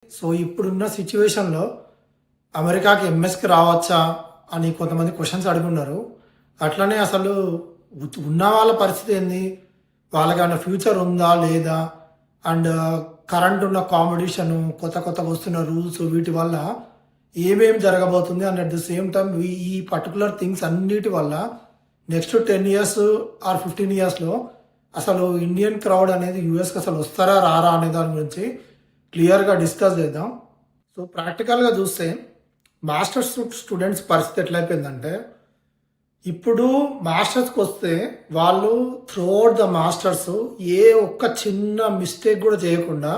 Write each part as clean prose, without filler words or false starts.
So ఇప్పుడున్న సిచ్యువేషన్లో అమెరికాకి ఎంఎస్కి రావచ్చా అని కొంతమంది క్వశ్చన్స్ అడుగున్నారు. అట్లనే అసలు ఉన్న వాళ్ళ పరిస్థితి ఏంది, వాళ్ళకి ఏమైనా ఫ్యూచర్ ఉందా లేదా, అండ్ కరెంట్ ఉన్న కాంపిటీషన్, కొత్త కొత్తగా వస్తున్న రూల్స్, వీటి వల్ల ఏమేం జరగబోతుంది and at the same time ఈ పర్టికులర్ థింగ్స్ అన్నిటి వల్ల నెక్స్ట్ 10 years ఆర్ 15 yearsలో అసలు ఇండియన్ క్రౌడ్ అనేది యూఎస్కి అసలు వస్తారా రారా అనే దాని గురించి క్లియర్గా డిస్కస్ చేద్దాం. సో ప్రాక్టికల్గా చూస్తే మాస్టర్స్ స్టూడెంట్స్ పరిస్థితి ఎట్లయిపోయిందంటే, ఇప్పుడు మాస్టర్స్కి వస్తే వాళ్ళు త్రూఅవుట్ ద మాస్టర్స్ ఏ ఒక్క చిన్న మిస్టేక్ కూడా చేయకుండా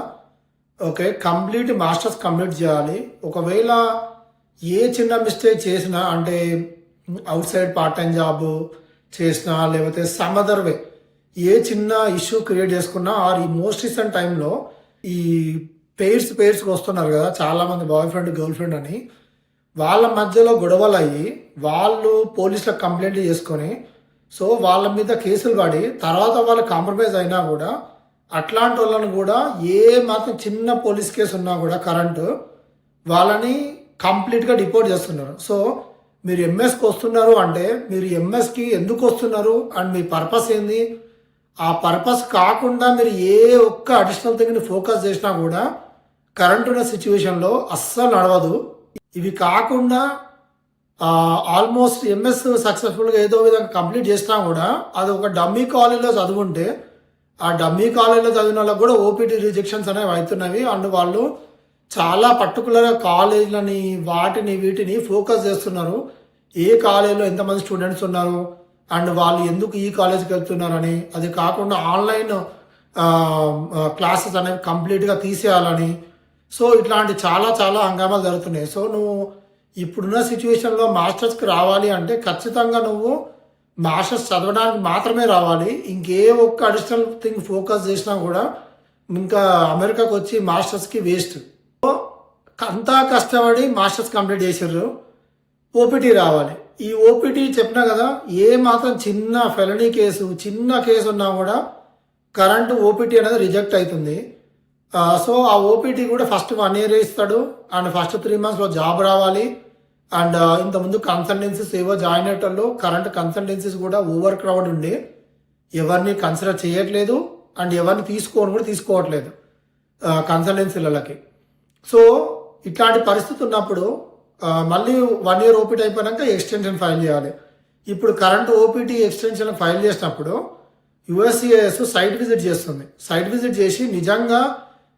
ఓకే కంప్లీట్ మాస్టర్స్ కంప్లీట్ చేయాలి. ఒకవేళ ఏ చిన్న మిస్టేక్ చేసినా, అంటే out side part time job చేసినా లేకపోతే సమ్ అదర్ వే ఏ చిన్న ఇష్యూ క్రియేట్ చేసుకున్నా, ఆర్ ఈ మోస్ట్ రీసెంట్ టైంలో ఈ పేర్స్కి వస్తున్నారు కదా చాలామంది, బాయ్ ఫ్రెండ్ గర్ల్ ఫ్రెండ్ అని, వాళ్ళ మధ్యలో గొడవలు అయ్యి వాళ్ళు పోలీసులకు కంప్లైంట్ చేసుకొని సో వాళ్ళ మీద కేసులు పడి తర్వాత వాళ్ళు కాంప్రమైజ్ అయినా కూడా అట్లాంటి వాళ్ళని కూడా ఏ మాత్రం చిన్న పోలీస్ కేసు ఉన్నా కూడా కరెంటు వాళ్ళని కంప్లీట్గా డిపోర్ట్ చేస్తున్నారు. సో మీరు ఎంఎస్కి వస్తున్నారు అంటే మీరు ఎంఎస్కి ఎందుకు వస్తున్నారు అండ్ మీ పర్పస్ ఏంది, ఆ పర్పస్ కాకుండా మీరు ఏ ఒక్క అడిషనల్ థింగ్ని ఫోకస్ చేసినా కూడా కరెంట్ ఉన్న సిచ్యువేషన్లో అస్సలు నడవదు. ఇవి కాకుండా ఆల్మోస్ట్ ఎంఎస్ సక్సెస్ఫుల్గా ఏదో విధంగా కంప్లీట్ చేసినా కూడా అది ఒక డమ్మీ కాలేజ్లో చదువుంటే ఆ డమ్మీ కాలేజ్లో చదివిన వాళ్ళకి కూడా ఓపీటీ రిజెక్షన్స్ అనేవి అవుతున్నవి. అండ్ వాళ్ళు చాలా పర్టికులర్ కాలేజ్లని వీటిని ఫోకస్ చేస్తున్నారు. ఏ కాలేజ్లో ఎంతమంది స్టూడెంట్స్ ఉన్నారు అండ్ వాళ్ళు ఎందుకు ఈ కాలేజ్కి వెళ్తున్నారని, అది కాకుండా ఆన్లైన్ క్లాసెస్ అనేవి కంప్లీట్గా తీసేయాలని. సో ఇట్లాంటి చాలా చాలా హంగామాలు జరుగుతున్నాయి. సో నువ్వు ఇప్పుడున్న సిచ్యువేషన్లో మాస్టర్స్కి రావాలి అంటే ఖచ్చితంగా నువ్వు మాస్టర్స్ చదవడానికి మాత్రమే రావాలి. ఇంకే ఒక్క అడిషనల్ థింగ్ ఫోకస్ చేసినా కూడా ఇంకా అమెరికాకు వచ్చి మాస్టర్స్కి వేస్ట్. అంతా కష్టపడి మాస్టర్స్ కంప్లీట్ చేసారు, ఓపీటీ రావాలి. ఈ ఓపీటీ చెప్పినా కదా, ఏ మాత్రం చిన్న ఫెలనీ కేసు, చిన్న కేసు ఉన్నా కూడా కరెంటు ఓపీటీ అనేది రిజెక్ట్ అవుతుంది. సో ఆ ఓపీటీ కూడా ఫస్ట్ 1 year ఇస్తాడు అండ్ ఫస్ట్ 3 monthsలో జాబ్ రావాలి. అండ్ ఇంతకుముందు కన్సల్టెన్సీస్ ఏవో జాయిన్ అయ్యేటోళ్ళు కరెంట్ కన్సల్టెన్సీస్ కూడా ఓవర్ క్రౌడ్ ఉండి ఎవరిని కన్సిడర్ చేయట్లేదు అండ్ ఎవరిని తీసుకోవట్లేదు కన్సల్టెన్సీలకి. సో ఇట్లాంటి పరిస్థితి ఉన్నప్పుడు మళ్ళీ 1 year ఓపీటీ అయిపోయాక ఎక్స్టెన్షన్ ఫైల్ చేయాలి. ఇప్పుడు కరెంట్ ఓపీటీ ఎక్స్టెన్షన్ ఫైల్ చేసినప్పుడు యుఎస్సిఐఎస్ సైట్ విజిట్ చేస్తుంది. సైట్ విజిట్ చేసి నిజంగా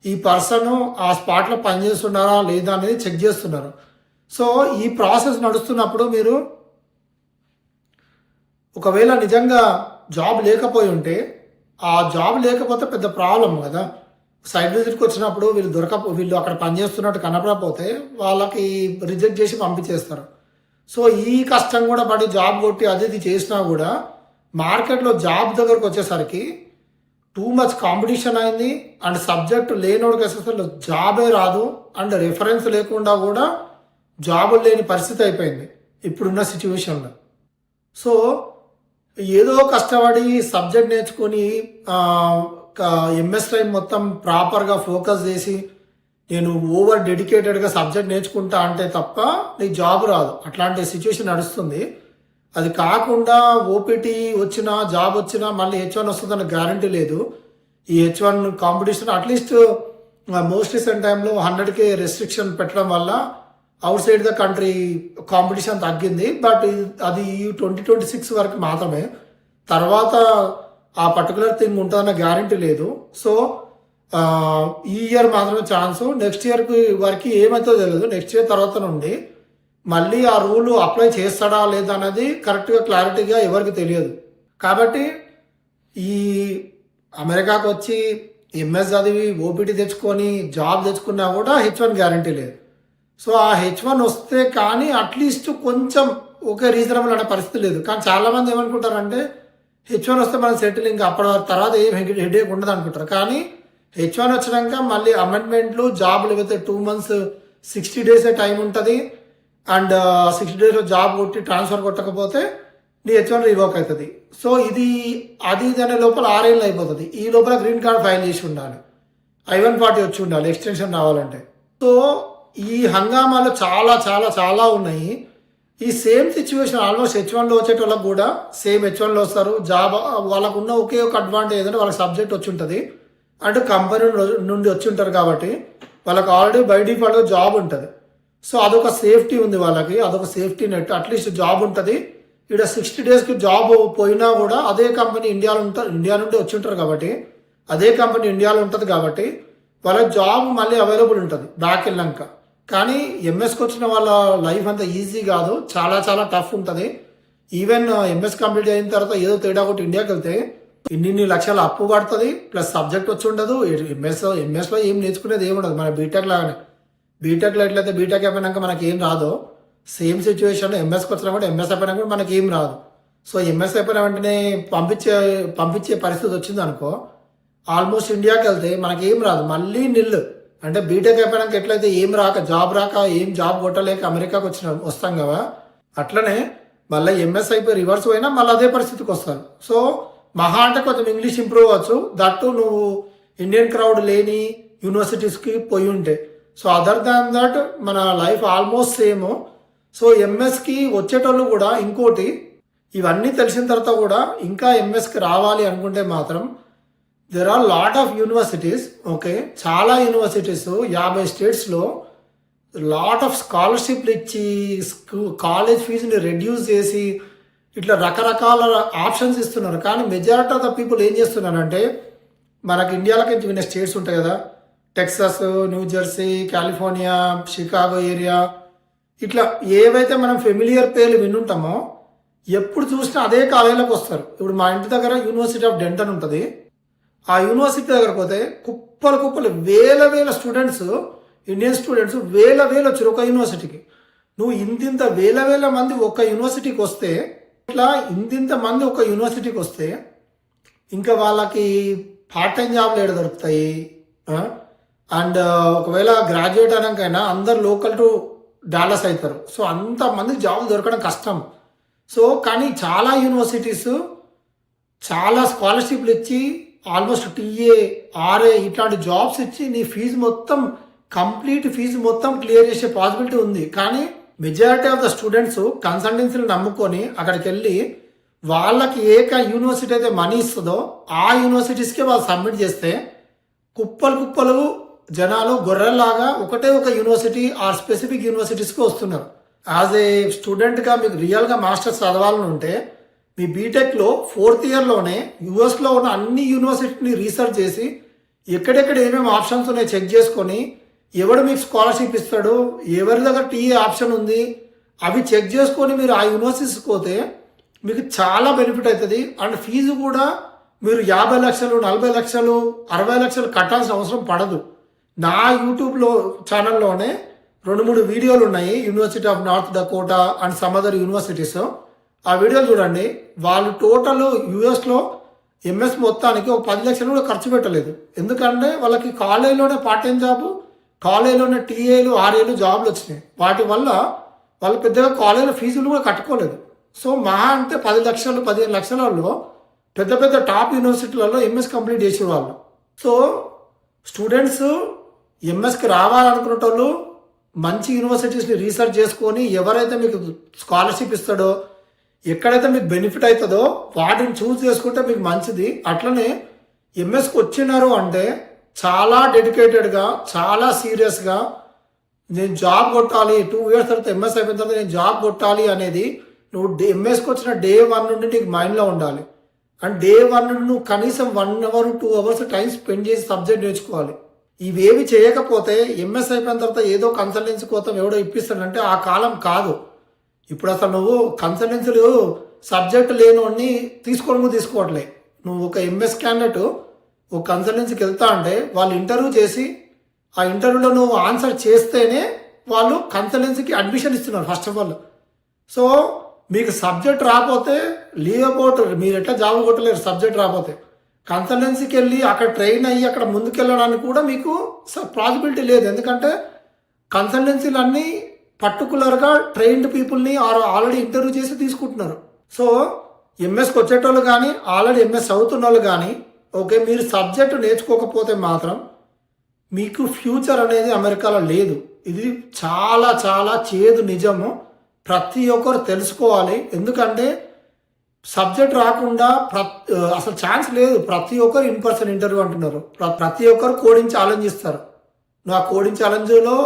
ఈ పర్సన్ ఆ స్పాట్లో పనిచేస్తున్నారా లేదా అనేది చెక్ చేస్తున్నారు. సో ఈ ప్రాసెస్ నడుస్తున్నప్పుడు మీరు ఒకవేళ నిజంగా జాబ్ లేకపోయి ఉంటే, ఆ జాబ్ లేకపోతే పెద్ద ప్రాబ్లం కదా. సైట్ విజిట్కి వచ్చినప్పుడు వీళ్ళు అక్కడ పనిచేస్తున్నట్టు కనపడకపోతే వాళ్ళకి రిజెక్ట్ చేసి పంపించేస్తారు. సో ఈ కష్టం కూడా పడి జాబ్ కొట్టి అది చేసినా కూడా మార్కెట్లో జాబ్ దగ్గరకు వచ్చేసరికి టూ మచ్ కాంపిటీషన్ అయింది. అండ్ సబ్జెక్ట్ లేనోడికి అసలు జాబే రాదు అండ్ రెఫరెన్స్ లేకుండా కూడా జాబులు లేని పరిస్థితి అయిపోయింది ఇప్పుడున్న సిచ్యువేషన్లో. సో ఏదో కష్టపడి సబ్జెక్ట్ నేర్చుకొని ఎంఎస్ టైం మొత్తం ప్రాపర్గా ఫోకస్ చేసి నేను ఓవర్ డెడికేటెడ్గా సబ్జెక్ట్ నేర్చుకుంటా అంటే తప్ప నీకు జాబ్ రాదు. అట్లాంటి సిచ్యువేషన్ నడుస్తుంది. అది కాకుండా ఓపీటీ వచ్చినా జాబ్ వచ్చినా మళ్ళీ H1 వస్తుందన్న గ్యారంటీ లేదు. ఈ H1 competition at least most recent టైంలో 100K రెస్ట్రిక్షన్ పెట్టడం వల్ల out side the country competition తగ్గింది. బట్ అది 2026 వరకు మాత్రమే, తర్వాత ఆ పర్టికులర్ థింగ్ ఉంటుందన్న గ్యారంటీ లేదు. సో ఈ ఇయర్ మాత్రమే ఛాన్స్. నెక్స్ట్ ఇయర్కి వరకు ఏమవుతుందో తెలియదు. నెక్స్ట్ ఇయర్ తర్వాత నుండి మళ్ళీ ఆ రూల్ అప్లై చేస్తాడా లేదా అనేది కరెక్ట్గా క్లారిటీగా ఎవరికి తెలియదు. కాబట్టి ఈ అమెరికాకు వచ్చి ఎంఎస్ చదివి ఓపీటీ తెచ్చుకొని జాబ్ తెచ్చుకున్నా కూడా H1 గ్యారంటీ లేదు. సో ఆ H1 వస్తే కానీ అట్లీస్ట్ కొంచెం ఒకే రీజనబుల్ అనే పరిస్థితి లేదు. కానీ చాలామంది ఏమనుకుంటారంటే H1 వస్తే మనం సెటిల్, ఇంకా అప్పటి తర్వాత ఏం హెడేక్ ఉండదు అనుకుంటారు. కానీ H1 వచ్చినాక మళ్ళీ అమెండ్మెంట్లు, జాబ్ లేకపోతే 2 months 60 days టైం ఉంటుంది. అండ్ 60 daysలో జాబ్ కొట్టి ట్రాన్స్ఫర్ కొట్టకపోతే నీ H1 రివోక్ అవుతుంది. సో ఇది అనే లోపల 6 years అయిపోతుంది. ఈ లోపల గ్రీన్ కార్డ్ ఫైల్ చేసి ఉండాలి, I-140 వచ్చి ఉండాలి ఎక్స్టెన్షన్ రావాలంటే. సో ఈ హంగామాలు చాలా చాలా చాలా ఉన్నాయి. ఈ సేమ్ సిచ్యువేషన్ ఆల్మోస్ట్ H1లో వచ్చేటోళ్ళకి కూడా సేమ్ H1లో వస్తారు. జాబ్ వాళ్ళకు ఉన్న ఒకే ఒక అడ్వాంటేజ్ ఏంటంటే వాళ్ళకి సబ్జెక్ట్ వచ్చి ఉంటుంది, అంటే కంపెనీ నుండి వచ్చి ఉంటారు కాబట్టి వాళ్ళకి ఆల్రెడీ బై డిఫాల్ట్గా జాబ్ ఉంటుంది. సో అదొక సేఫ్టీ ఉంది వాళ్ళకి, అదొక సేఫ్టీ నెట్. అట్లీస్ట్ జాబ్ ఉంటుంది. ఇక్కడ 60 డేస్కి జాబ్ పోయినా కూడా అదే కంపెనీ ఇండియా నుండి వచ్చి ఉంటారు కాబట్టి అదే కంపెనీ ఇండియాలో ఉంటుంది కాబట్టి వాళ్ళ జాబ్ మళ్ళీ అవైలబుల్ ఉంటుంది బ్యాక్ వెళ్ళాక. కానీ ఎంఎస్కి వచ్చిన వాళ్ళ లైఫ్ అంత ఈజీ కాదు, చాలా చాలా టఫ్ ఉంటుంది. ఈవెన్ ఎంఎస్ కంప్లీట్ అయిన తర్వాత ఏదో తేడా ఒకటి ఇండియాకి వెళ్తే ఇన్ని లక్షల అప్పు పడుతుంది, ప్లస్ సబ్జెక్ట్ వచ్చి ఉండదు. ఎంఎస్లో ఏం నేర్చుకునేది ఏమి ఉండదు. మన బీటెక్ లాగానే, బీటెక్లో ఎట్లయితే బీటెక్ అయిపోయినాక మనకి ఏం రాదో సేమ్ సిచ్యువేషన్లో ఎంఎస్కి వచ్చినా కూడా ఎంఎస్ అయిపోయినా కూడా మనకి ఏం రాదు. సో ఎంఎస్ అయిపోయిన వెంటనే పంపించే పరిస్థితి వచ్చింది అనుకో, ఆల్మోస్ట్ ఇండియాకి వెళ్తే మనకి ఏం రాదు, మళ్ళీ నిల్లు. అంటే బీటెక్ అయిపోయినాక ఎట్లయితే ఏం రాక ఏం జాబ్ కొట్టలేక అమెరికాకి వస్తాం కదా, అట్లనే మళ్ళీ ఎంఎస్ అయిపోయి రివర్స్ పోయినా మళ్ళీ అదే పరిస్థితికి వస్తారు. సో మహా అంటే కొంచెం ఇంగ్లీష్ ఇంప్రూవ్ అవ్వచ్చు, దట్టు నువ్వు ఇండియన్ క్రౌడ్ లేని యూనివర్సిటీస్కి పోయి ఉంటే. సో అదర్ దాన్ దట్ మన లైఫ్ ఆల్మోస్ట్ సేమ్. సో ఎంఎస్కి వచ్చేటోళ్ళు కూడా ఇంకోటి, ఇవన్నీ తెలిసిన తర్వాత కూడా ఇంకా ఎంఎస్కి రావాలి అనుకుంటే మాత్రం there are lot of universities. Okay, చాలా యూనివర్సిటీస్ 50 స్టేట్స్లో లాట్ ఆఫ్ స్కాలర్షిప్లు ఇచ్చి కాలేజ్ ఫీజుని రెడ్యూస్ చేసి ఇట్లా రకరకాల ఆప్షన్స్ ఇస్తున్నారు. కానీ మెజారిటీ ఆఫ్ ద పీపుల్ ఏం చేస్తున్నారంటే, మనకి ఇండియాలోకి విన్న స్టేట్స్ ఉంటాయి కదా, Texas, New Jersey, California, Chicago area, ఇట్లా ఏవైతే మనం ఫెమిలియర్ పేర్లు వినుంటామో ఎప్పుడు చూసినా అదే కాలేజీలోకి వస్తారు. ఇప్పుడు మా ఇంటి దగ్గర యూనివర్సిటీ ఆఫ్ డెంటన్ ఉంటుంది. ఆ యూనివర్సిటీ దగ్గరకు పోతే కుప్పలు వేల స్టూడెంట్స్, ఇండియన్ స్టూడెంట్స్ వేల వచ్చారు ఒక యూనివర్సిటీకి. నువ్వు ఇంతింత వేల మంది ఒక యూనివర్సిటీకి వస్తే, ఇట్లా ఇంతింత మంది ఒక యూనివర్సిటీకి వస్తే ఇంకా వాళ్ళకి పార్ట్ టైం జాబ్లు ఏడ దొరుకుతాయి. అండ్ ఒకవేళ గ్రాడ్యుయేట్ అనకైనా అందరు లోకల్ టు డాలస్ అవుతారు. సో అంతమందికి జాబులు దొరకడం కష్టం. సో కానీ చాలా యూనివర్సిటీస్ చాలా స్కాలర్షిప్లు ఇచ్చి ఆల్మోస్ట్ టీఏ, ఆర్ఏ ఇట్లాంటి జాబ్స్ ఇచ్చి నీ ఫీజు మొత్తం కంప్లీట్ ఫీజు మొత్తం క్లియర్ చేసే పాసిబిలిటీ ఉంది. కానీ మెజారిటీ ఆఫ్ ద స్టూడెంట్స్ కన్సల్టెన్సీలు నమ్ముకొని అక్కడికి వెళ్ళి వాళ్ళకి ఏ యూనివర్సిటీ అయితే మనీ ఇస్తుందో ఆ యూనివర్సిటీస్కే వాళ్ళు సబ్మిట్ చేస్తే కుప్పలు జనాలు గొర్రెల్లాగా ఒకటే ఒక యూనివర్సిటీ ఆర్ స్పెసిఫిక్ యూనివర్సిటీస్కి వస్తున్నారు. యాజ్ ఏ స్టూడెంట్గా మీకు రియల్గా మాస్టర్స్ చదవాలని ఉంటే మీ బీటెక్లో 4th ఇయర్లోనే యూఎస్లో ఉన్న అన్ని యూనివర్సిటీని రీసెర్చ్ చేసి ఎక్కడెక్కడ ఏమేమి ఆప్షన్స్ ఉన్నాయో చెక్ చేసుకొని ఎవడు మీకు స్కాలర్షిప్ ఇస్తాడు, ఎవరి దగ్గర టీఏ ఆప్షన్ ఉంది, అవి చెక్ చేసుకొని మీరు ఆ యూనివర్సిటీస్కి పోతే మీకు చాలా బెనిఫిట్ అవుతుంది. అండ్ ఫీజు కూడా మీరు 50 లక్షలు, 40 లక్షలు, 60 లక్షలు కట్టాల్సిన అవసరం పడదు. నా యూట్యూబ్లో ఛానల్లోనే 2-3 వీడియోలు ఉన్నాయి, university of north Dakota and some other universities. ఆ వీడియోలు చూడండి. వాళ్ళు టోటల్ యూఎస్లో ఎంఎస్ మొత్తానికి ఒక 10 లక్షలు కూడా ఖర్చు పెట్టలేదు. ఎందుకంటే వాళ్ళకి కాలేజీలోనే పార్ట్ టైం జాబు, కాలేజీలోనే టీఏలు, ఆర్ఏలు జాబులు వచ్చినాయి. వాటి వల్ల వాళ్ళు పెద్దగా కాలేజీలో ఫీజులు కూడా కట్టుకోలేదు. సో మహా అంటే 10 లక్షలు, 15 లక్షలలో పెద్ద టాప్ యూనివర్సిటీలలో ఎంఎస్ కంప్లీట్ చేసేవాళ్ళు. సో స్టూడెంట్స్ ఎంఎస్కి రావాలనుకునేటోళ్ళు మంచి యూనివర్సిటీస్ని రీసెర్చ్ చేసుకొని ఎవరైతే మీకు స్కాలర్షిప్ ఇస్తాడో, ఎక్కడైతే మీకు బెనిఫిట్ అవుతుందో వాటిని చూస్ చేసుకుంటే మీకు మంచిది. అట్లనే ఎంఎస్కి వచ్చినారు అంటే చాలా డెడికేటెడ్గా, చాలా సీరియస్గా నేను జాబ్ కొట్టాలి, 2 ఇయర్స్ తర్వాత ఎంఎస్ అయిపోయిన తర్వాత నేను జాబ్ కొట్టాలి అనేది నువ్వు ఎంఎస్కి వచ్చిన డే 1 నుండి నీకు మైండ్లో ఉండాలి. అండ్ డే 1 నుండి నువ్వు కనీసం 1 అవర్ 2 అవర్స్ టైం స్పెండ్ చేసి సబ్జెక్ట్ నేర్చుకోవాలి. ఇవేవి చేయకపోతే ఎంఎస్ అయిపోయిన తర్వాత ఏదో కన్సల్టెన్సీ కోసం ఎవడో ఇప్పిస్తాడంటే ఆ కాలం కాదు. ఇప్పుడు అసలు నువ్వు కన్సల్టెన్సీలు సబ్జెక్ట్ లేని తీసుకోవట్లే. నువ్వు ఒక ఎంఎస్ క్యాండిడేట్ ఒక కన్సల్టెన్సీకి వెళ్తా అంటే వాళ్ళు ఇంటర్వ్యూ చేసి ఆ ఇంటర్వ్యూలో నువ్వు ఆన్సర్ చేస్తేనే వాళ్ళు కన్సల్టెన్సీకి అడ్మిషన్ ఇస్తున్నారు ఫస్ట్ ఆఫ్ ఆల్. సో మీకు సబ్జెక్ట్ రాకపోతే లీవ్ అబౌట్, మీరు ఎట్లా జాబ్ కొట్టలేరు సబ్జెక్ట్ రాకపోతే. కన్సల్టెన్సీకి వెళ్ళి అక్కడ ట్రైన్ అయ్యి అక్కడ ముందుకెళ్ళడానికి కూడా మీకు పాసిబిలిటీ లేదు. ఎందుకంటే కన్సల్టెన్సీలు అన్నీ పర్టికులర్గా ట్రైన్డ్ పీపుల్ని ఆల్రెడీ ఇంటర్వ్యూ చేసి తీసుకుంటున్నారు. సో ఎంఎస్కి వచ్చేటోళ్ళు కానీ ఆల్రెడీ ఎంఎస్ చదువుతున్న వాళ్ళు కానీ ఓకే, మీరు సబ్జెక్టు నేర్చుకోకపోతే మాత్రం మీకు ఫ్యూచర్ అనేది అమెరికాలో లేదు. ఇది చాలా చాలా చేదు నిజము. ప్రతి ఒక్కరు తెలుసుకోవాలి. ఎందుకంటే సబ్జెక్ట్ రాకుండా అసలు ఛాన్స్ లేదు. ప్రతి ఒక్కరు ఇన్ పర్సన్ ఇంటర్వ్యూ అంటున్నారు. ప్రతి ఒక్కరు కోడింగ్ ఛాలెంజ్ ఇస్తారు. నువ్వు ఆ కోడింగ్ ఛాలెంజ్లో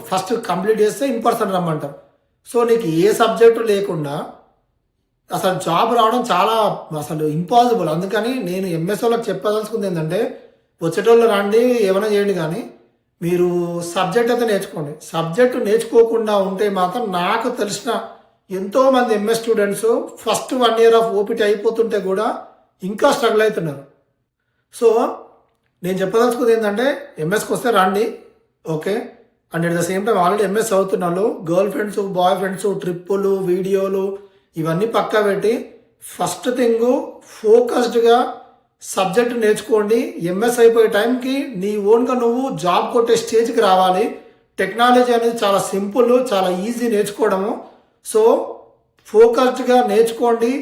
ఫస్ట్ కంప్లీట్ చేస్తే ఇన్ పర్సన్ రమ్మంటారు. సో నీకు ఏ సబ్జెక్టు లేకుండా అసలు జాబ్ రావడం చాలా అసలు ఇంపాసిబుల్. అందుకని నేను ఎంఎస్ఓలకు చెప్పదలుచుకుంది ఏంటంటే, వచ్చేటోళ్ళు రండి ఏమైనా చేయండి, కానీ మీరు సబ్జెక్ట్ అయితే నేర్చుకోండి. సబ్జెక్టు నేర్చుకోకుండా ఉంటే మాత్రం నాకు తెలిసిన ఎంతోమంది MS students first 1 year of OPT అయిపోతుంటే కూడా ఇంకా స్ట్రగుల్ అవుతున్నారు. సో నేను చెప్పదలుచుకుంది ఏంటంటే, ఎంఎస్కి వస్తే రండి, okay. And at the same time already MS అవుతున్నాను, గర్ల్ ఫ్రెండ్స్, బాయ్ ఫ్రెండ్స్, ట్రిప్పులు, వీడియోలు ఇవన్నీ పక్కా పెట్టి ఫస్ట్ థింగ్ ఫోకస్డ్గా సబ్జెక్ట్ నేర్చుకోండి. ఎంఎస్ అయిపోయే టైంకి నీ ఓన్గా నువ్వు జాబ్ కొట్టే స్టేజ్కి రావాలి. టెక్నాలజీ అనేది చాలా సింపుల్, చాలా ఈజీ నేర్చుకోవడము. సో ఫోకస్డ్గా నేర్చుకోండి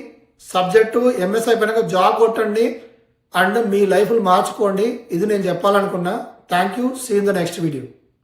సబ్జెక్టు. ఎంఎస్ అయిపోయినాక జాబ్ కొట్టండి అండ్ మీ లైఫ్ను మార్చుకోండి. ఇది నేను చెప్పాలనుకున్నా. Thank you. See in the next video.